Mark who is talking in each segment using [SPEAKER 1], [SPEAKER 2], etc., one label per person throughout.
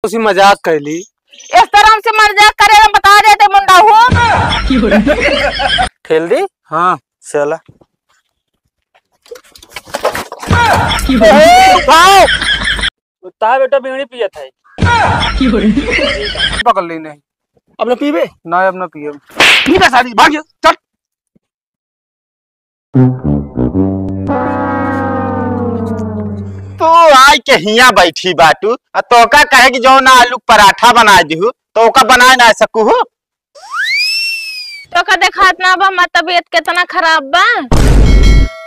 [SPEAKER 1] तो सी मजाक कैली।
[SPEAKER 2] इस तरह हमसे मजाक करे बता देते मुंडा हो।
[SPEAKER 3] ठेल दी।
[SPEAKER 1] हाँ
[SPEAKER 3] चला बेटा बीड़ी पिया था
[SPEAKER 1] पकड़ ली नहीं।
[SPEAKER 3] अब न पीबे
[SPEAKER 1] ना अब ना पिए।
[SPEAKER 3] पीबे सारी भाग चल।
[SPEAKER 4] तू आज के हिया बैठी बाटू तो का कहे कि जो ना आलू पराठा बना दू तो का बना ना सकू हो।
[SPEAKER 2] तो का देखात ना बा हमार तबीयत कितना खराब बा।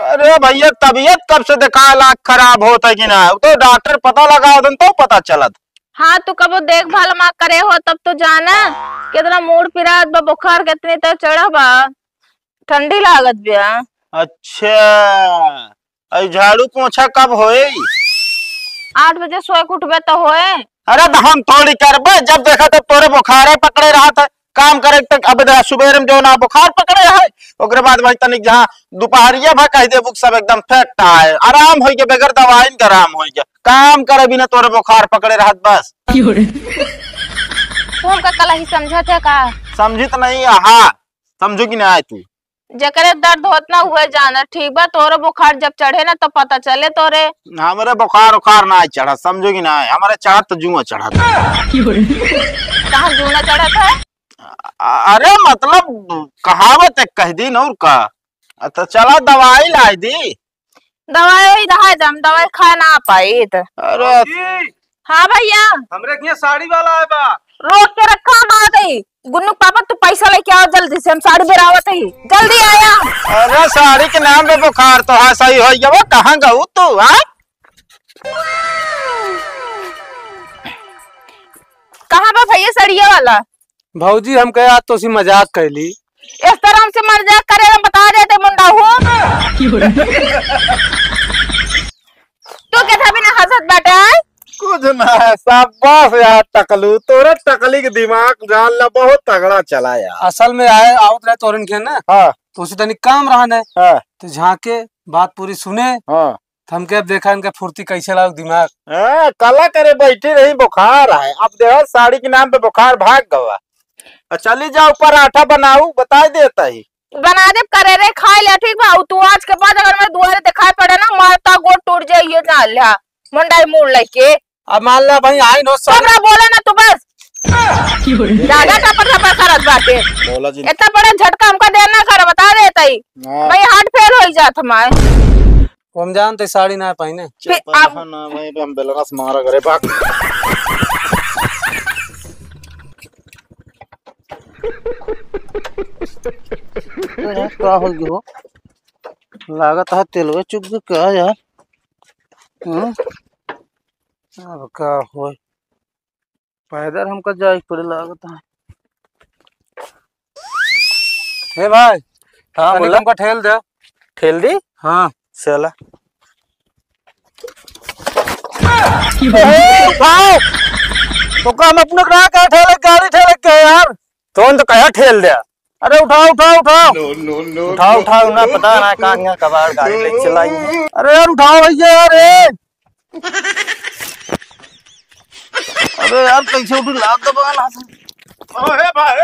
[SPEAKER 4] अरे भैया तबीयत कब से देखा लाख खराब होता है कि ना तो डॉक्टर पता लगा दन तो पता चलत।
[SPEAKER 2] हाँ तू कब देखभाल मा करे हो तब तो जाना कितना मूड पिरात बा बुखार कितनी तो चढ़ा बा ठंडी लागत बिया।
[SPEAKER 4] अच्छा झाड़ू पोछा कब होए?
[SPEAKER 2] 8 बजे सोए के उठबे तो होए।
[SPEAKER 4] अरे तो हम थोड़ी करबे जब देखा तो तोरे बुखार पकड़े रहा था काम करे तक अब सुबह में जो ना बुखार पकड़े है ओकरे बाद भाई तनिक जहाँ दोपहरिया भा कह दे बुक सब एकदम फेक्ट है आराम हो गया बगैर दवाई के आराम हो गया काम करे बिना तोरे बुखार पकड़े रहत बस।
[SPEAKER 2] तुम का कल ही समझा थे का?
[SPEAKER 4] समझित नहीं हाँ समझो कि ना तू
[SPEAKER 2] जकरे दर्द होत ना हुए जाना ठीक बा तोरे बुखार जब चढ़े ना तो पता चले तोरे।
[SPEAKER 4] हमारे बुखार उखार ना चढ़ा समझो कि ना हमारे चढ़ा तो जुआ चढ़ा था।
[SPEAKER 2] कहाँ जूना चढ़ा था?
[SPEAKER 4] अरे मतलब कहावत है कह दी न का तो चला दवाई ला दी।
[SPEAKER 2] दवाई दवाई खा ना पाई तो।
[SPEAKER 4] अरे
[SPEAKER 2] हाँ भैया
[SPEAKER 1] हमरे यहाँ साड़ी वाला है बा
[SPEAKER 2] रोक के रखा हम आ गई। गुन्नू पापा तू पैसा लेके आओ जल्दी से हम साड़ी बेरावत है जल्दी आया।
[SPEAKER 4] अरे साड़ी के नाम पे बुखार तो हाँ सही हो गया कहाँ गऊ तू? हाँ
[SPEAKER 2] कहाँ बा भैया सड़िया वाला?
[SPEAKER 1] भौजी हम कहे आज तो सी मजाक कैली।
[SPEAKER 2] इस तरह हमसे मजाक करे बता देते मुंडा हो। तू क्या बिना हंसत बैठे है?
[SPEAKER 4] कुछ ना सब बस यार टकलू तोरे टकली के दिमाग जान ला बहुत तगड़ा चला यार।
[SPEAKER 1] असल में आए आवत रहे तोरन के ना
[SPEAKER 4] हाँ
[SPEAKER 1] तो उसे तनिक काम रहन है
[SPEAKER 4] हाँ
[SPEAKER 1] तो झांके बात पूरी सुने
[SPEAKER 4] हाँ
[SPEAKER 1] तो हमके अब देखा इनका फुर्ती कैसे लाओ दिमाग।
[SPEAKER 4] कला करे बैठी रही बुखार है अब देखो साड़ी के नाम पे बुखार भाग गवा। चली जाओ पराठा बनाऊ बता देता ही
[SPEAKER 2] बना दे करे रे खा ले ठीक बा तू आज के बाद अगर मैं दुआरे दिखाई पड़े ना मारता गोट टूट जाइए ना लिया मुंडाई मुड़ लेके।
[SPEAKER 1] अब मान ला भाई आई नो
[SPEAKER 2] सबरा बोले ना तू बस ज्यादा टपर टपर करत बाटे
[SPEAKER 4] बोला जी
[SPEAKER 2] इतना बड़ा झटका हमका देना कर बता देता ही भाई हार्ट फेल हो जात हमारे।
[SPEAKER 1] हम जानते साड़ी ना पहने
[SPEAKER 4] ना भाई हम बेलना से मारा करे भाग।
[SPEAKER 3] क्या हो गयो लागत है तेलवे चुक गयो क्या यार।
[SPEAKER 1] अब का हो
[SPEAKER 3] पैदल हमका जाए पड़े लागत है।
[SPEAKER 1] हे भाई
[SPEAKER 3] हाँ बोला
[SPEAKER 1] हमका ठेल दे।
[SPEAKER 3] ठेल दी।
[SPEAKER 1] हाँ
[SPEAKER 3] चला
[SPEAKER 4] तो हम अपने कहा क्या ठेले गाड़ी ठेले के यार तो कहा ठेल दिया। अरे उठाओ उठाओ उठाओ
[SPEAKER 3] उठाओ उठाओ ना पता ना कहाँ कबाड़ गाड़ी ले चलाई है।
[SPEAKER 4] अरे यार उठाओ भैया यार
[SPEAKER 3] अरे यार कैसे उठी लाद दबा
[SPEAKER 4] भाई।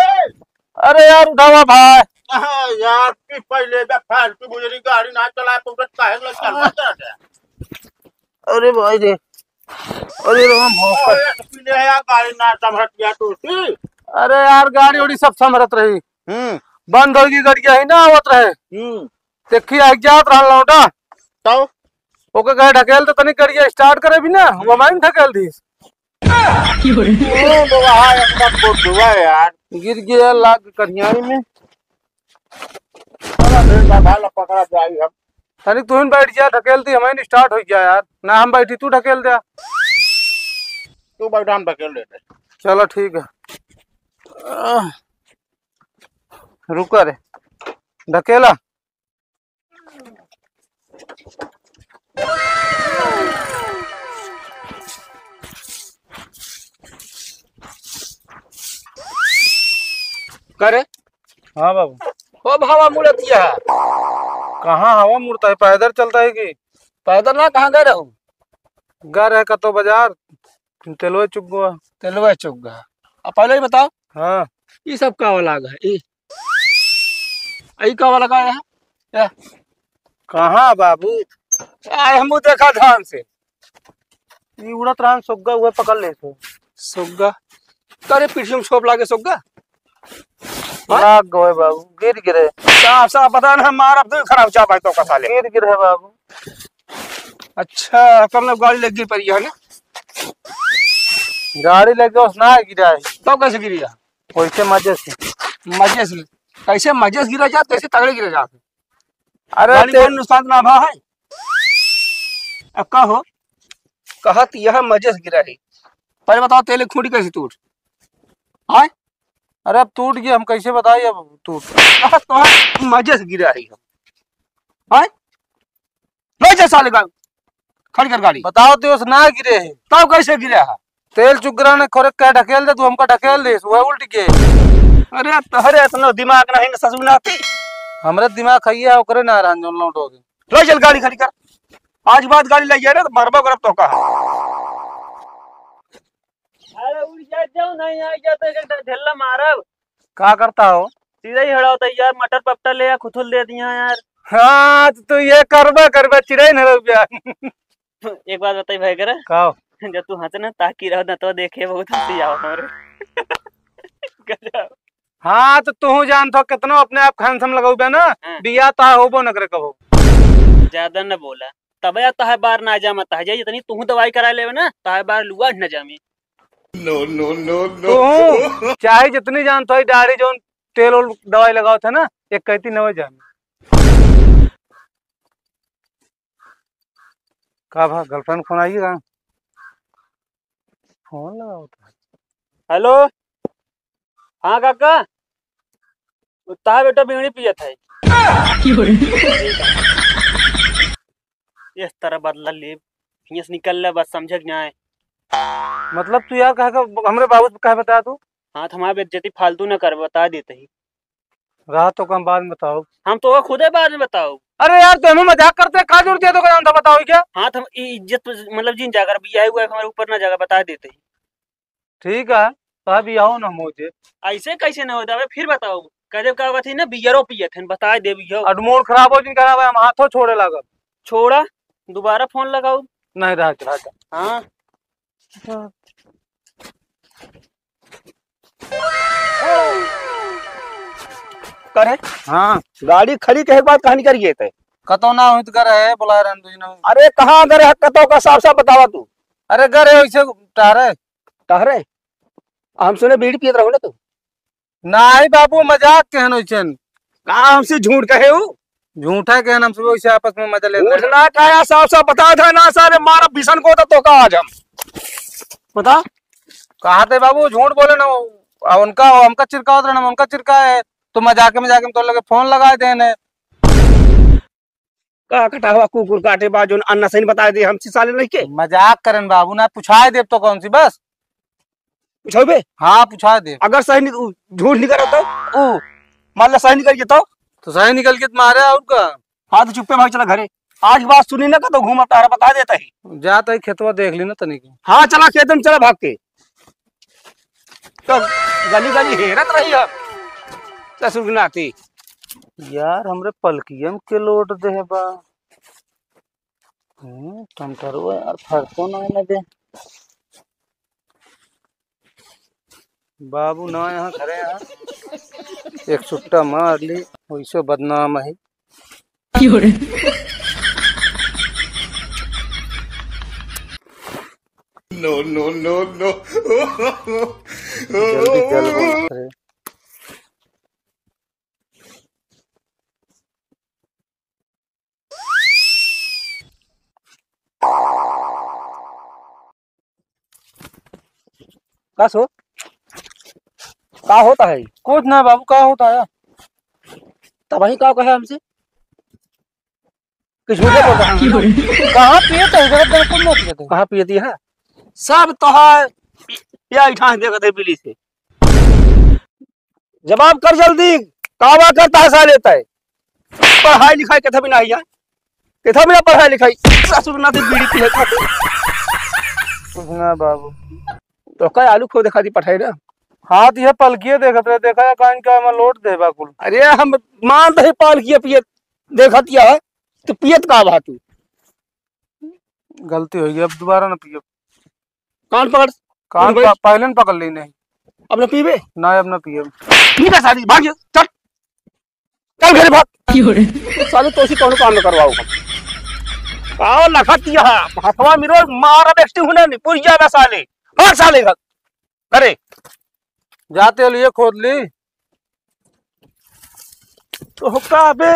[SPEAKER 3] अरे यार उठावा भाई
[SPEAKER 4] यार पहले फालतू गुजरी गाड़ी ना चलाए तो काहे लग चल।
[SPEAKER 3] अरे भाई रे अरे
[SPEAKER 4] यार गाड़ी ना संभट गया तू।
[SPEAKER 1] अरे यार गाड़ी उड़ी सब संभरत रही बंद होगी गड़िया ही ना आवत रहे देखी आ जात रहा लौटा
[SPEAKER 4] तो
[SPEAKER 1] ओके कहे ढकेल तो तनिक गड़िया स्टार्ट करे भी ना वो मैं ढकेल दी
[SPEAKER 4] यार
[SPEAKER 1] गिर गया लाग कन्याई में।
[SPEAKER 4] पकड़ा जाएगी हम
[SPEAKER 1] तनिक तू बैठ गया ढकेल दी हमें स्टार्ट हो गया यार ना हम बैठी तू ढकेल दिया
[SPEAKER 4] तू बैठा हम ढकेल देते।
[SPEAKER 1] चलो ठीक है रुका रे ढकेला। करे
[SPEAKER 3] हाँ बाबू
[SPEAKER 1] खूब हवा मुड़तिया है। कहाँ हवा मुड़ता है पैदल चलता है कि
[SPEAKER 3] पैदल ना कहाँ गए रहूं
[SPEAKER 1] घर है कतो बाजार तेलवे चुप हुआ।
[SPEAKER 5] तेलवा चुग्गा। अब पहले ही बताओ
[SPEAKER 1] हाँ
[SPEAKER 5] ये सब का वाला है ये आई का वाला का है या
[SPEAKER 1] कहाँ बाबू
[SPEAKER 5] आए हम देखा ध्यान से
[SPEAKER 1] ये उड़त रहा सुग्गा हुआ पकड़ ले तो
[SPEAKER 5] सुग्गा करे पीछे में छोप लागे सुग्गा
[SPEAKER 1] लाग गए बाबू गिर गिरे
[SPEAKER 5] साफ साफ पता ना मार अब तो खराब चाप है तो का साले
[SPEAKER 1] गिर गिरे बाबू।
[SPEAKER 5] अच्छा कब लोग गाड़ी लग गिर पड़ी है ना
[SPEAKER 1] गाड़ी लेके उस ना गिरा है
[SPEAKER 5] तो कैसे गिरी जा
[SPEAKER 1] वैसे मजे से।
[SPEAKER 5] मजे से कैसे मजे से गिरा जाते कैसे तगड़े गिरे जाते
[SPEAKER 1] अरे
[SPEAKER 5] गाड़ी में नुकसान ना भा है अब का हो कहत यह मजे से गिरा है पहले बताओ तेल की खूंटी कैसे टूट हाँ
[SPEAKER 1] अरे अब टूट गया हम कैसे बताइए अब टूट
[SPEAKER 5] तो मजे से गिरा है हाँ ले जा साले का खड़ी कर गाड़ी
[SPEAKER 1] बताओ तो उस ना गिरे है
[SPEAKER 5] तब कैसे गिरा है
[SPEAKER 1] तेल चुगरा ने खोरे क्या ढकेल दे तू हमका ढकेल दे वह उल्ट के
[SPEAKER 5] अरे तहरे इतना दिमाग नहीं ना ससुर नाती
[SPEAKER 1] हमरे दिमाग खाइए है ओकरे ना रहन जोन लौट होगे।
[SPEAKER 5] ले चल गाड़ी खड़ी कर आज बाद गाड़ी ले जाए ना तो मरबो करब तो का
[SPEAKER 3] अरे उड़ जाओ नहीं आ जाते ढेला मारब
[SPEAKER 1] क्या करता हो
[SPEAKER 3] सीधा ही हड़ा होता यार मटर पपटा ले या खुथुल दे दिया यार।
[SPEAKER 1] हाँ तो ये करबे चिड़ै न रुपया
[SPEAKER 3] एक बात बताई भाई करे
[SPEAKER 1] कहो
[SPEAKER 3] जब तू हंसे ना ताकि रहो ना तो देखे बहुत हंसी आओ हमारे गजब।
[SPEAKER 1] हाँ तो तू जानतो कितनो अपने आप खानसम लगाऊ ना बिया ता होबो न करे कहो
[SPEAKER 3] ज्यादा न बोला तब या तह बार ना जा मत जाए जितनी तू दवाई करा लेवे ना तह बार लुआ न जामी
[SPEAKER 1] तू चाहे जितनी जानतो है डायरी जो तेल और दवाई लगाओ था ना एक कहती न हो जाने का भा गर्लफ्रेंड फोन आइएगा फोन लगाओ था।
[SPEAKER 3] हेलो हाँ काका ताहा बेटा बीड़ी पियत है इस तरह बदला ले फियस निकल ले बस समझ ना आए
[SPEAKER 1] मतलब तू यार कहा हमरे बाबू कहा बता तू
[SPEAKER 3] हाँ हमारा बेइज्जती फालतू न कर बता देते ही
[SPEAKER 1] रहा तो कम बाद में बताओ
[SPEAKER 3] हम तो खुदे बाद में बताओ।
[SPEAKER 1] अरे यार तुम मजाक करते का जरूरत है तो क्या था बताओ क्या
[SPEAKER 3] हाँ हम इज्जत मतलब जिन जाकर भी आए हुआ है हमारे ऊपर ना जाकर बता देते ही
[SPEAKER 1] ठीक है कहा भी आओ ना मुझे
[SPEAKER 3] ऐसे कैसे न होता है फिर बताओ कदे का थी ना बियरो पियत है बता दे बियो
[SPEAKER 1] अडमोड़ खराब हो जिन खराब है हम हाथों छोड़े लागल
[SPEAKER 3] छोड़ा दोबारा फोन लगाओ
[SPEAKER 1] नहीं रहा
[SPEAKER 3] हाँ
[SPEAKER 5] करे
[SPEAKER 1] हाँ
[SPEAKER 5] गाड़ी खड़ी कहे बात कहानी करिए थे
[SPEAKER 1] कतो ना हुई तो घर है बुला रहे तुझे ना
[SPEAKER 5] अरे कहाँ अगर है कतो का साफ साफ बतावा तू
[SPEAKER 1] अरे घर है वैसे टारे
[SPEAKER 5] टहरे हम सुने बीड़ी पियत रहो ना तू
[SPEAKER 1] नहीं बाबू मजाक कहन वैसन
[SPEAKER 5] कहाँ हमसे झूठ कहे हो
[SPEAKER 1] झूठा कहन हम सब वैसे आपस में मजा लेते हैं।
[SPEAKER 5] उठना कहा साफ साफ बता था ना सारे मारा भीषण को तो का आज हम बता
[SPEAKER 1] कहा थे बाबू झूठ बोले ना उनका हमका चिरका उतरे ना उनका चिरका है तो मजाक में जाके तो लगे फोन लगाए देने
[SPEAKER 5] का कटा हुआ कुकुर काटे बाजू अन्ना सही बता दे हम साले नहीं के
[SPEAKER 1] मजाक करन बाबू ना पूछाए दे तो कौन सी बस
[SPEAKER 5] पूछो बे
[SPEAKER 1] हाँ पूछा दे
[SPEAKER 5] अगर सही झूठ निकल तो मान लो सही निकल गया
[SPEAKER 1] तो सही निकल के मारे और का
[SPEAKER 5] हाँ तो चुप्पे भाई चला घरे आज बात सुनी ना का तो घूम तारा बता देता ही
[SPEAKER 1] जाता ही खेतवा देख ली ना तनिक
[SPEAKER 5] हाँ चला खेत में चला भाग के तो गली गली हेरत रही है ससुर नाती
[SPEAKER 1] यार हमरे पलकियम के लोट दे बा टमटरवा यार फरतो ना दे बाबू ना यहाँ घरे यहाँ एक सुट्टा मार ली वैसे बदनाम है
[SPEAKER 4] No, no, no, no.
[SPEAKER 1] जल्दी चल बंद करे
[SPEAKER 5] का सो का होता है
[SPEAKER 1] कुछ ना बाबू क्या होता है
[SPEAKER 5] तब वही का कहे हमसे कुछ मुझे बोलता है
[SPEAKER 1] कहाँ पिए तो बिल्कुल नहीं पिए थे
[SPEAKER 5] कहाँ पियती है सब तो है या इठान देखा थे बिली से जवाब कर जल्दी कावा करता है सा लेता है पढ़ाई लिखाई कथा भी नहीं है कथा भी ना पढ़ाई लिखाई ससुर ना बीड़ी पी खाते
[SPEAKER 1] कुछ ना बाबू
[SPEAKER 5] तो कई आलू खो देखा दी पठाई ना।
[SPEAKER 1] हाथ ये पलकिए देखत रहे, देखा कान का मैं लोट दे बाकुल।
[SPEAKER 5] अरे हम मान रहे पाल किया पियत देखा दिया है तो पियत का बा तू।
[SPEAKER 1] गलती हो गई, अब दोबारा ना पियो।
[SPEAKER 5] कान पकड़
[SPEAKER 1] कान पहले न पकड़ ली नहीं।
[SPEAKER 5] अब न पीबे
[SPEAKER 1] ना अब ना पियो।
[SPEAKER 5] पीना सारी भाग चल चल घर भाग। साले तो कौन काम न करवाओ आओ लखा दिया हथवा मिरो मारा बेस्टी होने नहीं पूरी जावे साले हर साले घर अरे
[SPEAKER 1] जाते हो लिए खोद ली
[SPEAKER 5] तो हुक्का अबे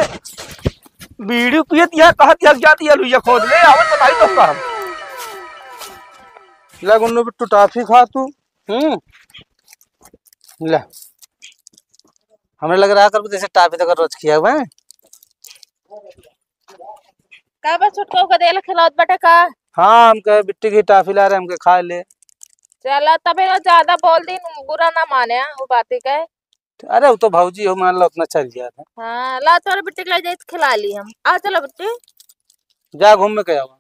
[SPEAKER 5] बीड़ी पियत यह कहत यह जाती है लुइया खोद ले आवत बताई तो का हम
[SPEAKER 1] ला गुन्नू बिट्टू टाफी खा तू। ला हमें लग रहा कर जैसे टाफी तक रोज किया हुआ है।
[SPEAKER 2] का बस छुटको का देल खिलात बटे का।
[SPEAKER 1] हाँ हम कहे बिट्टी की टाफी ला रहे हमके खा ले।
[SPEAKER 2] चला तबे ना ज्यादा बोल दी बुरा ना माने वो बातें कहे।
[SPEAKER 1] अरे वो तो भाऊजी हो मान लो उतना चल गया था।
[SPEAKER 2] हाँ ला तोरे बिट्टी के लिए खिला ली हम। आ चलो बिट्टी
[SPEAKER 1] जा घूम में क्या हुआ।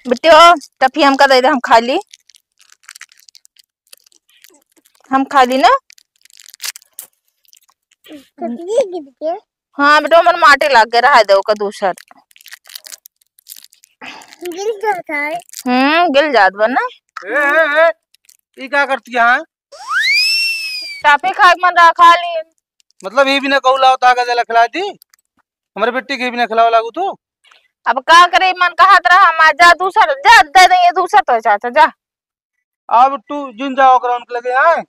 [SPEAKER 2] बिट्टी ओ टफी हमका दे दे हम खा ली। हम खा ली ना। हाँ बेटा मन माटी लग गया रहा दो का दूसर गिल जाता है। गिल जात बना।
[SPEAKER 1] ये क्या करती है?
[SPEAKER 2] टाफी खा मन रहा खा ली।
[SPEAKER 1] मतलब ये भी ना कहू लाओ ताका जला खिला दी हमारे बेटी के भी ना खिलाओ लागू तो।
[SPEAKER 2] अब का करे मन का हाथ रहा हमारा जा दूसर जा दे दे ये दूसर तो चाचा जा।
[SPEAKER 1] अब तू जिन जाओ ग्राउंड के लगे आए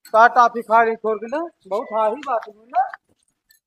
[SPEAKER 1] तो टाफी खा रही छोड़ के ना बहुत हारी बात है ना।